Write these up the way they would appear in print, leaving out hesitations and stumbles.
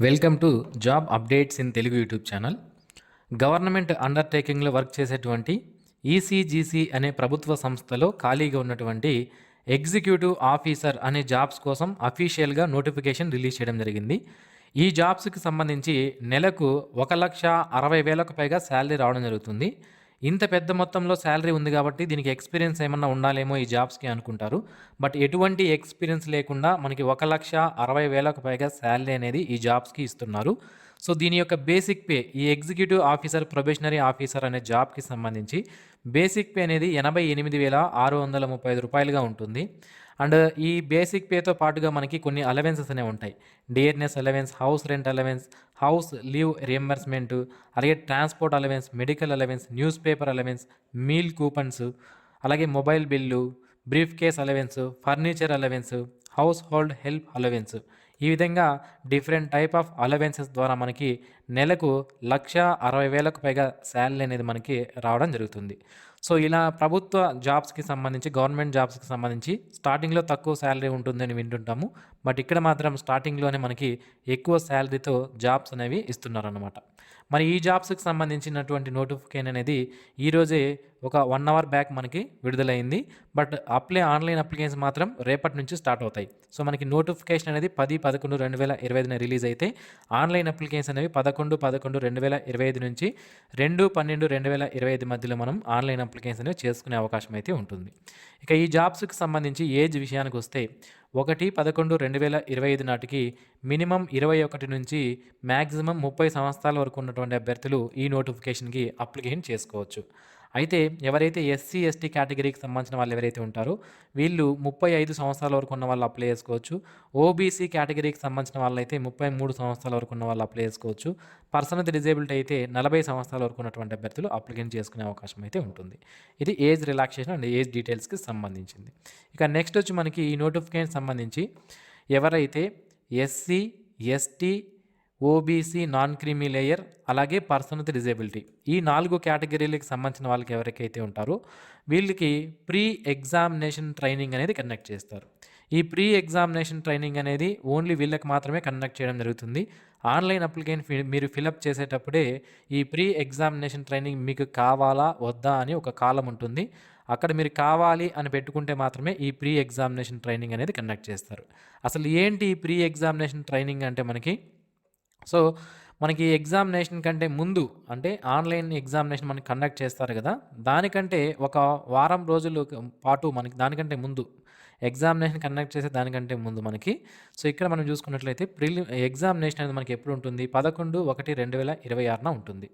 Welcome to job updates in Telugu YouTube channel. Government అండర్టేకింగ్లో work చేసేటువంటి ECGC అనే ప్రభుత్వ సంస్థలో ఖాళీగా ఉన్నటువంటి ఎగ్జిక్యూటివ్ ఆఫీసర్ అనే జాబ్స్ కోసం అఫీషియల్గా నోటిఫికేషన్ రిలీజ్ చేయడం జరిగింది. ఈ జాబ్స్కి సంబంధించి నెలకు 1,60,000కు పైగా శాలరీ రావడం జరుగుతుంది. ఇంత పెద్ద మొత్తంలో శాలరీ ఉంది కాబట్టి దీనికి ఎక్స్పీరియన్స్ ఏమన్నా ఉండాలేమో ఈ జాబ్స్కి అనుకుంటారు. బట్ ఎటువంటి ఎక్స్పీరియన్స్ లేకుండా మనకి 1,60,000కు పైగా శాలరీ అనేది ఈ జాబ్స్కి ఇస్తున్నారు. సో దీని యొక్క బేసిక్ పే, ఈ ఎగ్జిక్యూటివ్ ఆఫీసర్, ప్రొబేషనరీ ఆఫీసర్ అనే జాబ్కి సంబంధించి బేసిక్ పే అనేది 88,635 ఉంటుంది. అండ్ ఈ బేసిక్ పేతో పాటుగా మనకి కొన్ని అలవెన్సెస్ అనేవి ఉంటాయి. Dearness allowance, house rent allowance, house leave reimbursement, అలాగే transport allowance, medical allowance, newspaper allowance, meal coupons, అలాగే mobile bill, briefcase allowance, furniture allowance, household help allowance. ఈ విధంగా డిఫరెంట్ టైప్ ఆఫ్ అలవెన్సెస్ ద్వారా మనకి నెలకు 1,60,000కు పైగా salary అనేది మనకి రావడం జరుగుతుంది. సో ఇలా ప్రభుత్వ జాబ్స్కి సంబంధించి, గవర్నమెంట్ జాబ్స్కి సంబంధించి స్టార్టింగ్లో తక్కువ శాలరీ ఉంటుందని వింటుంటాము. బట్ ఇక్కడ మాత్రం స్టార్టింగ్లోనే మనకి ఎక్కువ శాలరీతో జాబ్స్ అనేవి ఇస్తున్నారన్నమాట. మరి ఈ జాబ్స్కి సంబంధించినటువంటి నోటిఫికేషన్ అనేది ఈరోజే ఒక 1 అవర్ బ్యాక్ మనకి విడుదలైంది. బట్ ఆన్లైన్ అప్లికేషన్స్ మాత్రం రేపటి నుంచి స్టార్ట్ అవుతాయి. సో మనకి నోటిఫికేషన్ అనేది 10/11/2025 రిలీజ్ అయితే ఆన్లైన్ అప్లికేషన్స్ అనేవి 11/11/2025 నుంచి 2/12/2025 మధ్యలో మనం ఆన్లైన్ అప్లికేషన్స్ అనేవి చేసుకునే అవకాశం అయితే ఉంటుంది. ఇక ఈ జాబ్స్కి సంబంధించి ఏజ్ విషయానికి వస్తే 1/11/2025 నాటికి మినిమం 21 నుంచి మ్యాక్సిమం 30 సంవత్సరాల వరకు ఉన్నటువంటి అభ్యర్థులు ఈ నోటిఫికేషన్కి అప్లికేషన్ చేసుకోవచ్చు. అయితే ఎవరైతే ఎస్సీ, ఎస్టీ కేటగిరీకి సంబంధించిన వాళ్ళు ఎవరైతే ఉంటారో వీళ్ళు 35 సంవత్సరాల వరకు ఉన్న వాళ్ళు అప్లై చేసుకోవచ్చు. ఓబీసీ కేటగిరీకి సంబంధించిన వాళ్ళైతే 33 సంవత్సరాల వరకు ఉన్న వాళ్ళు అప్లై చేసుకోవచ్చు. పర్సన్ విత్ డిజేబిలిటీ అయితే 40 సంవత్సరాల వరకు ఉన్నటువంటి అభ్యర్థులు అప్లికేషన్ చేసుకునే అవకాశం అయితే ఉంటుంది. ఇది ఏజ్ రిలాక్సేషన్ అండ్ ఏజ్ డీటెయిల్స్కి సంబంధించింది. ఇక నెక్స్ట్ వచ్చి మనకి ఈ నోటిఫికేషన్ సంబంధించి ఎవరైతే SC, ST, OBC, non creamy layer, అలాగే పర్సన్ విత్ డిజేబిలిటీ, ఈ 4 కేటగిరీలకు సంబంధించిన వాళ్ళకి ఎవరికైతే ఉంటారో వీళ్ళకి ప్రీ ఎగ్జామినేషన్ ట్రైనింగ్ అనేది కండక్ట్ చేస్తారు. ఈ ప్రీ ఎగ్జామినేషన్ ట్రైనింగ్ అనేది ఓన్లీ వీళ్ళకి మాత్రమే కండక్ట్ చేయడం జరుగుతుంది. ఆన్లైన్ అప్లికేషన్ మీరు ఫిలప్ చేసేటప్పుడే ఈ ప్రీ ఎగ్జామినేషన్ ట్రైనింగ్ మీకు కావాలా వద్దా అని ఒక కాలం ఉంటుంది. అక్కడ మీరు కావాలి అని పెట్టుకుంటే మాత్రమే ఈ ప్రీ ఎగ్జామినేషన్ ట్రైనింగ్ అనేది కండక్ట్ చేస్తారు. అసలు ఏంటి ఈ ప్రీ ఎగ్జామినేషన్ ట్రైనింగ్ అంటే సో మనకి ఎగ్జామినేషన్ కంటే ముందు, అంటే ఆన్లైన్ ఎగ్జామినేషన్ మనకి కండక్ట్ చేస్తారు కదా, దానికంటే ఒక వారం రోజులు పాటు మనకి దానికంటే ముందు ఎగ్జామినేషన్ కండక్ట్ చేసే దానికంటే ముందు మనకి, సో ఇక్కడ మనం చూసుకున్నట్లయితే ఎగ్జామినేషన్ అనేది మనకి ఎప్పుడు ఉంటుంది? 11/1/2026 ఉంటుంది.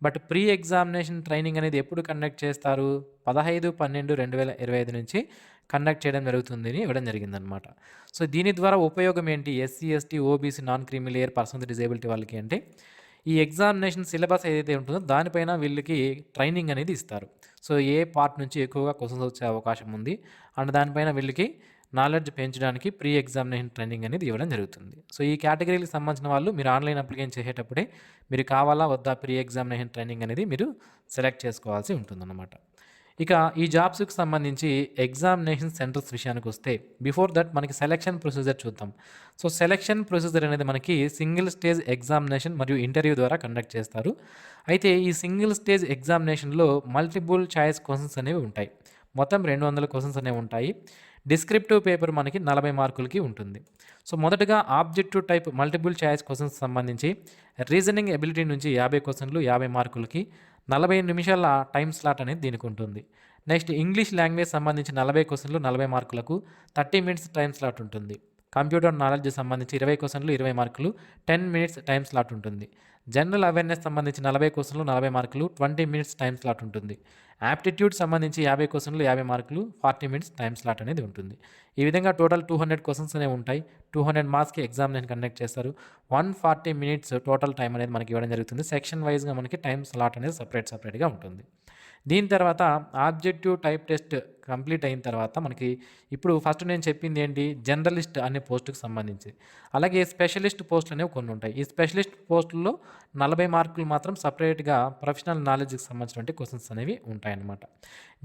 బట్ ప్రీ ఎగ్జామినేషన్ ట్రైనింగ్ అనేది ఎప్పుడు కండక్ట్ చేస్తారు? 15/12/2025 నుంచి కండక్ట్ చేయడం జరుగుతుంది అని ఇవ్వడం జరిగిందనమాట. సో దీని ద్వారా ఉపయోగం ఏంటి SC, ST, OBC, non creamy layer, person with disability వాళ్ళకి అంటే, ఈ ఎగ్జామినేషన్ సిలబస్ ఏదైతే ఉంటుందో దానిపైన వీళ్ళకి ట్రైనింగ్ అనేది ఇస్తారు. సో ఏ పార్ట్ నుంచి ఎక్కువగా క్వశ్చన్స్ వచ్చే అవకాశం ఉంది అండ్ దానిపైన వీళ్ళకి నాలెడ్జ్ పెంచడానికి ప్రీ ఎగ్జామినేషన్ ట్రైనింగ్ అనేది ఇవ్వడం జరుగుతుంది. సో ఈ కేటగిరీకి సంబంధించిన వాళ్ళు మీరు ఆన్లైన్ అప్లికేషన్ చేసేటప్పుడే మీరు కావాలా వద్దా ప్రీ ఎగ్జామినేషన్ ట్రైనింగ్ అనేది మీరు సెలెక్ట్ చేసుకోవాల్సి ఉంటుందన్నమాట. ఇక ఈ జాబ్స్కి సంబంధించి ఎగ్జామినేషన్ సెంటర్స్ విషయానికి వస్తే బిఫోర్ దట్ మనకి సెలక్షన్ ప్రొసీజర్ చూద్దాం. సో సెలక్షన్ ప్రొసీజర్ అనేది మనకి సింగిల్ స్టేజ్ ఎగ్జామినేషన్ మరియు ఇంటర్వ్యూ ద్వారా కండక్ట్ చేస్తారు. అయితే ఈ సింగిల్ స్టేజ్ ఎగ్జామినేషన్లో మల్టిపుల్ చాయిస్ క్వశ్చన్స్ అనేవి ఉంటాయి. మొత్తం 200 క్వశ్చన్స్ అనేవి ఉంటాయి. డిస్క్రిప్టివ్ పేపర్ మనకి 40 మార్కులకి ఉంటుంది. సో మొదటగా objective type multiple choice questions సంబంధించి రీజనింగ్ ఎబిలిటీ నుంచి 50 క్వశ్చన్లు 50 మార్కులకి, 40 నిమిషాల టైం స్లాట్ అనేది దీనికి ఉంటుంది. నెక్స్ట్ ఇంగ్లీష్ లాంగ్వేజ్ సంబంధించి 40 క్వశ్చన్లు 40 మార్కులకు 30 మినిట్స్ టైం స్లాట్ ఉంటుంది. కంప్యూటర్ నాలెడ్జ్ సంబంధించి 20 క్వశ్చన్లు 20 మార్కులు 10 మినిట్స్ టైం స్లాట్ ఉంటుంది. జనరల్ అవేర్నెస్ సంబంధించి 40 క్వశ్చన్లు 40 మార్కులు 20 మినిట్స్ టైం స్లాట్ ఉంటుంది. యాప్టిట్యూడ్ సంబంధించి 50 క్వశ్చన్లు 50 మార్కులు 40 మినిట్స్ టైం స్లాట్ అనేది ఉంటుంది. ఈ విధంగా టోటల్ 200 క్వశ్చన్స్ అనేవి ఉంటాయి. 200 మార్క్స్కి ఎగ్జామినేషన్ కండక్ట్ చేస్తారు. 140 మినిట్స్ టోటల్ టైం అనేది మనకి ఇవ్వడం జరుగుతుంది. సెక్షన్ వైజ్గా మనకి టైం స్లాట్ అనేది సపరేట్గా ఉంటుంది. దీని తర్వాత ఆబ్జెక్టివ్ టైప్ టెస్ట్ కంప్లీట్ అయిన తర్వాత మనకి ఇప్పుడు ఫస్ట్ నేను చెప్పింది ఏంటి, జనరలిస్ట్ అనే పోస్టుకి సంబంధించి. అలాగే స్పెషలిస్ట్ పోస్టులు అనేవి కొన్ని ఉంటాయి. ఈ స్పెషలిస్ట్ పోస్టుల్లో 40 మార్కులు మాత్రం సపరేట్గా ప్రొఫెషనల్ నాలెడ్జ్కి సంబంధించినటువంటి క్వశ్చన్స్ అనేవి ఉంటాయన్నమాట.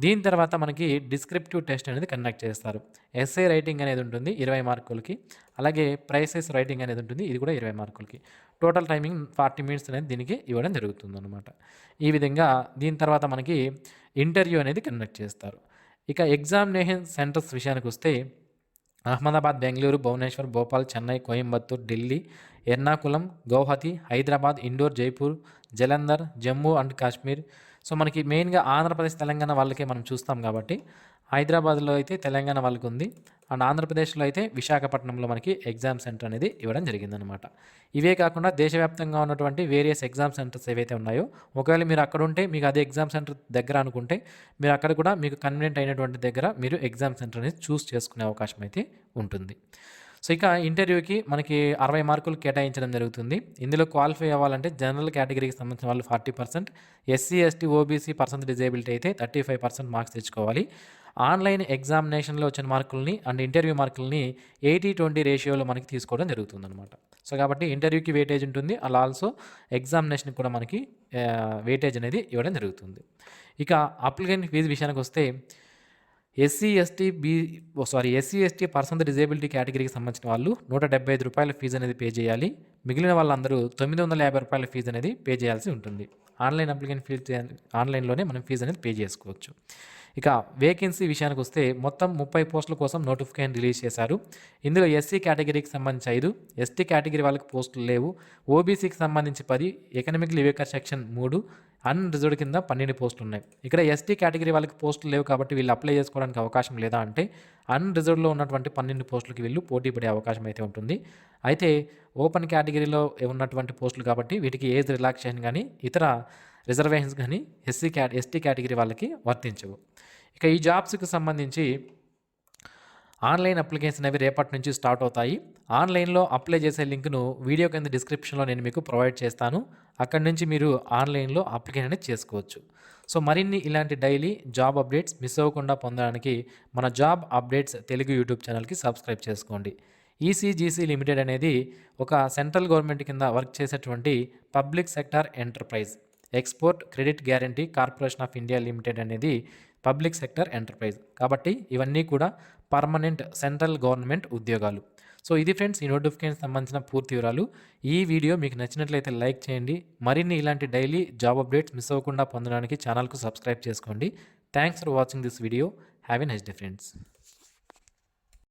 దీని తర్వాత మనకి డిస్క్రిప్టివ్ టెస్ట్ అనేది కండక్ట్ చేస్తారు. ఎస్ఏ రైటింగ్ అనేది ఉంటుంది 20 మార్కులకి. అలాగే ప్రైసెస్ రైటింగ్ అనేది ఉంటుంది, ఇది కూడా 20 మార్కులకి. టోటల్ టైమింగ్ 40 మినిట్స్ అనేది దీనికి ఇవ్వడం జరుగుతుందన్నమాట. ఈ విధంగా దీని తర్వాత మనకి ఇంటర్వ్యూ అనేది కండక్ట్ చేస్తారు. ఇక ఎగ్జామినేషన్ సెంటర్స్ విషయానికి వస్తే అహ్మదాబాద్, బెంగళూరు, భువనేశ్వర్, భోపాల్, చెన్నై, కోయంబత్తూర్, ఢిల్లీ, ఎర్నాకుళం, గౌహతి, హైదరాబాద్, ఇండోర్, జైపూర్, జలంధర్, జమ్మూ అండ్ కాశ్మీర్. సో మనకి మెయిన్గా ఆంధ్రప్రదేశ్, తెలంగాణ వాళ్ళకే మనం చూస్తాం కాబట్టి హైదరాబాద్లో అయితే తెలంగాణ వాళ్ళకి ఉంది, అండ్ ఆంధ్రప్రదేశ్లో అయితే విశాఖపట్నంలో మనకి ఎగ్జామ్ సెంటర్ అనేది ఇవ్వడం జరిగిందనమాట. ఇవే కాకుండా దేశవ్యాప్తంగా ఉన్నటువంటి వేరియస్ ఎగ్జామ్ సెంటర్స్ ఏవైతే ఉన్నాయో, ఒకవేళ మీరు అక్కడ ఉంటే మీకు అదే ఎగ్జామ్ సెంటర్ దగ్గర అనుకుంటే మీరు అక్కడ కూడా మీకు కన్వీనియంట్ అయినటువంటి దగ్గర మీరు ఎగ్జామ్ సెంటర్ అనేది చూస్ చేసుకునే అవకాశం అయితే ఉంటుంది. సో ఇక ఇంటర్వ్యూకి మనకి 60 మార్కులు కేటాయించడం జరుగుతుంది. ఇందులో క్వాలిఫై అవ్వాలంటే జనరల్ కేటగిరీకి సంబంధించిన వాళ్ళు 40%, SC, ST, OBC, person disability అయితే 35% మార్క్స్ తెచ్చుకోవాలి. ఆన్లైన్ ఎగ్జామినేషన్లో వచ్చిన మార్కుల్ని అండ్ ఇంటర్వ్యూ మార్కుల్ని 80-20 రేషియోలో మనకి తీసుకోవడం జరుగుతుందన్నమాట. సో కాబట్టి ఇంటర్వ్యూకి వెయిటేజ్ ఉంటుంది, అలా ఆల్సో ఎగ్జామినేషన్కి కూడా మనకి వెయిటేజ్ అనేది ఇవ్వడం జరుగుతుంది. ఇక అప్లికెంట్ ఫీజు విషయానికి వస్తే ఎస్సీ ఎస్టీ పర్సన్ డిజేబిలిటీ కేటగిరీకి సంబంధించిన వాళ్ళు ₹175 ఫీజు అనేది పే చేయాలి. మిగిలిన వాళ్ళందరూ ₹950 ఫీజు అనేది పే చేయాల్సి ఉంటుంది. ఆన్లైన్ అప్లికెంట్ ఫీజు ఆన్లైన్లోనే మనం ఫీజు అనేది పే చేసుకోవచ్చు. ఇక వేకెన్సీ విషయానికి వస్తే మొత్తం 30 పోస్టుల కోసం నోటిఫికేషన్ రిలీజ్ చేశారు. ఇందులో ఎస్సీ కేటగిరీకి సంబంధించి 5, ఎస్టీ కేటగిరీ వాళ్ళకి పోస్టులు లేవు, ఓబీసీకి సంబంధించి 10, ఎకనామికల్ వీకర్ సెక్షన్ 3, అన్రిజర్వ్డ్ కింద 12 పోస్టులు ఉన్నాయి. ఇక్కడ ఎస్టీ కేటగిరీ వాళ్ళకి పోస్టులు లేవు కాబట్టి వీళ్ళు అప్లై చేసుకోవడానికి అవకాశం లేదా అంటే అన్రిజర్వ్డ్లో ఉన్నటువంటి 12 పోస్టులకి వీళ్ళు పోటీ పడే అవకాశం అయితే ఉంటుంది. అయితే ఓపెన్ కేటగిరీలో ఉన్నటువంటి పోస్టులు కాబట్టి వీటికి ఏజ్ రిలాక్సేషన్ కానీ ఇతర రిజర్వేషన్స్ కానీ ఎస్టీ కేటగిరీ వాళ్ళకి వర్తించవు. ఇక ఈ జాబ్స్కి సంబంధించి ఆన్లైన్ అప్లికేషన్ అవి రేపటి నుంచి స్టార్ట్ అవుతాయి. ఆన్లైన్లో అప్లై చేసే లింక్ను వీడియో కింద డిస్క్రిప్షన్లో నేను మీకు ప్రొవైడ్ చేస్తాను. అక్కడి నుంచి మీరు ఆన్లైన్లో అప్లికేషన్ అనేది చేసుకోవచ్చు. సో మరిన్ని ఇలాంటి డైలీ జాబ్ అప్డేట్స్ మిస్ అవ్వకుండా పొందడానికి మన జాబ్ అప్డేట్స్ తెలుగు యూట్యూబ్ ఛానల్కి సబ్స్క్రైబ్ చేసుకోండి. ఈసీజీసీ లిమిటెడ్ అనేది ఒక సెంట్రల్ గవర్నమెంట్ కింద వర్క్ చేసేటువంటి public sector enterprise. Export credit guarantee corporation of India limited అనేది పబ్లిక్ సెక్టర్ ఎంటర్ప్రైజ్ కాబట్టి ఇవన్నీ కూడా పర్మనెంట్ సెంట్రల్ గవర్నమెంట్ ఉద్యోగాలు. సో ఇది ఫ్రెండ్స్ ఈ నోటిఫికేషన్ సంబంధించిన పూర్తి వివరాలు. ఈ వీడియో మీకు నచ్చినట్లయితే లైక్ చేయండి. మరిన్ని ఇలాంటి డైలీ జాబ్ అప్డేట్స్ మిస్ అవ్వకుండా పొందడానికి ఛానల్కు సబ్స్క్రైబ్ చేసుకోండి. Thanks for watching this video. Have a nice day friends.